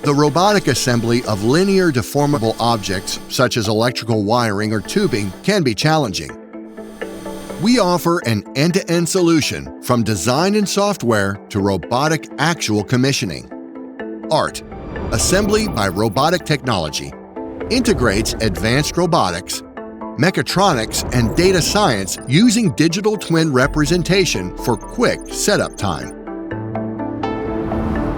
The robotic assembly of linear deformable objects, such as electrical wiring or tubing, can be challenging. We offer an end-to-end solution from design and software to robotic actual commissioning. ART, Assembly by Robotic Technology, integrates advanced robotics, mechatronics, and data science using digital twin representation for quick setup time.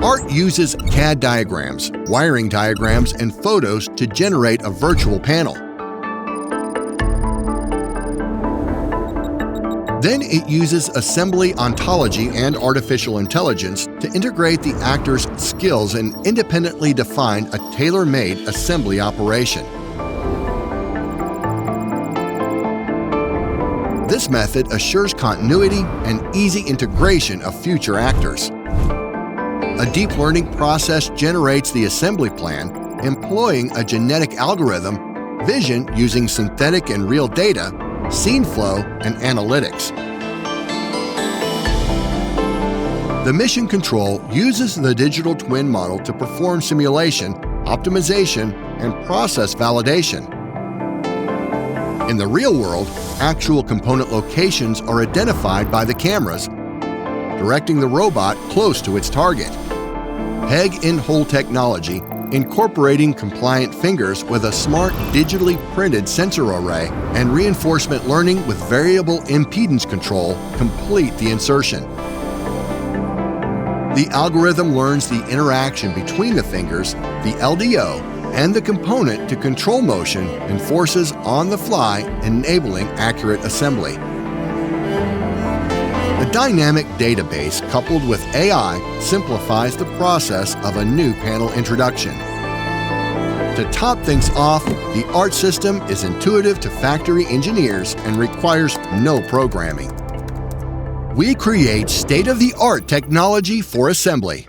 ART uses CAD diagrams, wiring diagrams, and photos to generate a virtual panel. Then it uses assembly ontology and artificial intelligence to integrate the actor's skills and independently define a tailor-made assembly operation. This method assures continuity and easy integration of future actors. A deep learning process generates the assembly plan, employing a genetic algorithm, vision using synthetic and real data, scene flow, and analytics. The mission control uses the digital twin model to perform simulation, optimization, and process validation. In the real world, actual component locations are identified by the cameras, directing the robot close to its target. Peg-in-hole technology, incorporating compliant fingers with a smart digitally printed sensor array and reinforcement learning with variable impedance control, complete the insertion. The algorithm learns the interaction between the fingers, the LDO, and the component to control motion and forces on the fly, enabling accurate assembly. A dynamic database coupled with AI simplifies the process of a new panel introduction. To top things off, the ART system is intuitive to factory engineers and requires no programming. We create state-of-the-art technology for assembly.